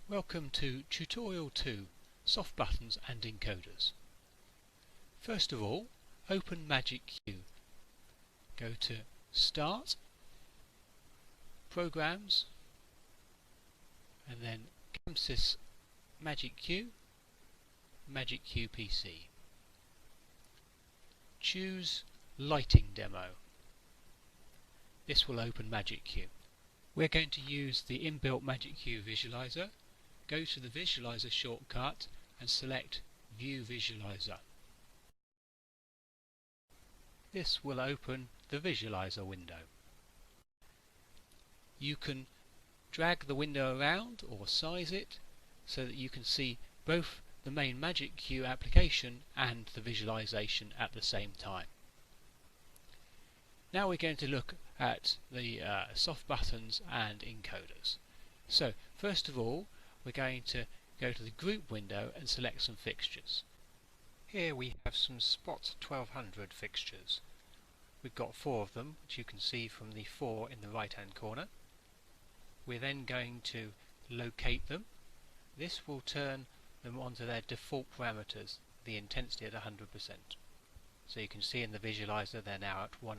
Welcome to Tutorial 2, Soft Buttons and Encoders. First of all, open MagicQ. Go to Start, Programs, and then CAMSYS MagicQ, MagicQ PC. Choose Lighting Demo. This will open MagicQ. We're going to use the inbuilt MagicQ visualizer. Go to the Visualizer shortcut and select View Visualizer. This will open the Visualizer window. You can drag the window around or size it so that you can see both the main MagicQ application and the visualization at the same time. Now we're going to look at the soft buttons and encoders. So first of all, we're going to go to the group window and select some fixtures. Here we have some Spot 1200 fixtures. We've got 4 of them, which you can see from the 4 in the right hand corner. We're then going to locate them. This will turn them onto their default parameters, the intensity at 100%. So you can see in the visualizer they're now at 100%.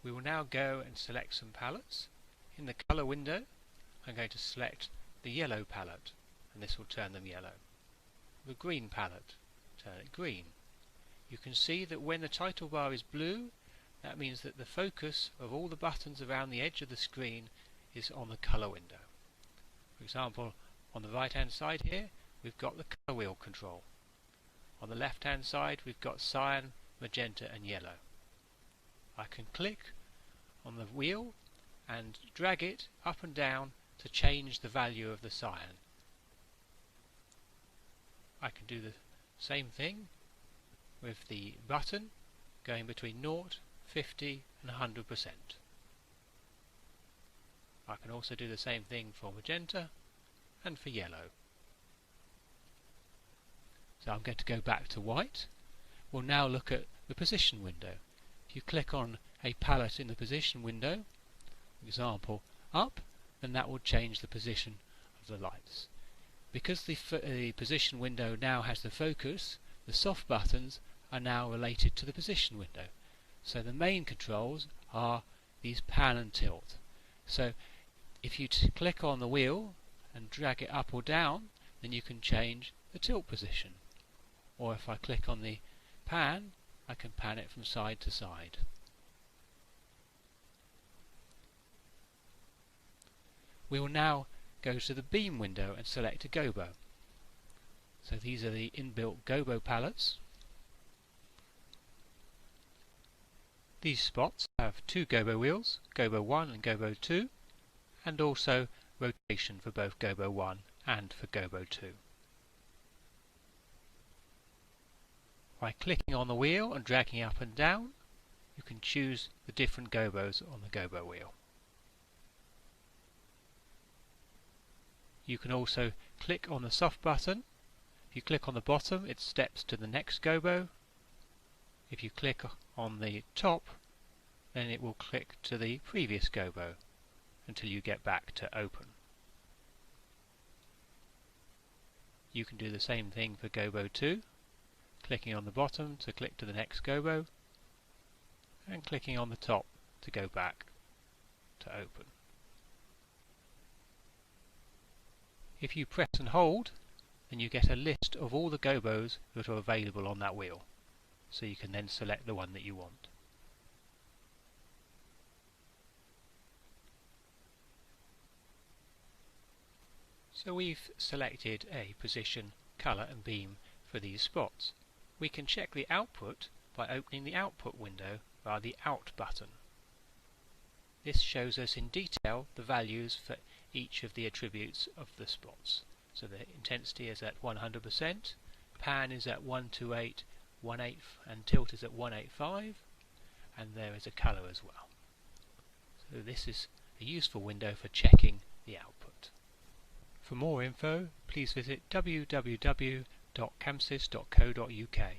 We will now go and select some palettes. In the colour window, I'm going to select the yellow palette, and this will turn them yellow. The green palette, turn it green. You can see that when the title bar is blue, that means that the focus of all the buttons around the edge of the screen is on the colour window. For example, on the right hand side here, we've got the colour wheel control. On the left hand side, we've got cyan, magenta and yellow. I can click on the wheel and drag it up and down to change the value of the cyan. I can do the same thing with the button going between 0, 50 and 100%. I can also do the same thing for magenta and for yellow. So I'm going to go back to white. We'll now look at the position window. If you click on a palette in the position window, for example up, then that will change the position of the lights. Because the position window now has the focus, the soft buttons are now related to the position window. So the main controls are these pan and tilt. So if you click on the wheel and drag it up or down, then you can change the tilt position. Or if I click on the pan, I can pan it from side to side. We will now go to the beam window and select a gobo. So these are the inbuilt gobo palettes. These spots have 2 gobo wheels, gobo 1 and gobo 2, and also rotation for both gobo 1 and for gobo 2. By clicking on the wheel and dragging it up and down, you can choose the different gobos on the gobo wheel. You can also click on the soft button. If you click on the bottom, it steps to the next gobo. If you click on the top, then it will click to the previous gobo until you get back to open. You can do the same thing for gobo 2, clicking on the bottom to click to the next gobo, and clicking on the top to go back to open. If you press and hold, then you get a list of all the gobos that are available on that wheel, so you can then select the one that you want. So we've selected a position, colour and beam for these spots. We can check the output by opening the output window via the Out button. This shows us in detail the values for each of the attributes of the spots. So the intensity is at 100%, pan is at 128, 1/8 and tilt is at 185, and there is a colour as well. So this is a useful window for checking the output. For more info, please visit www.camsys.co.uk.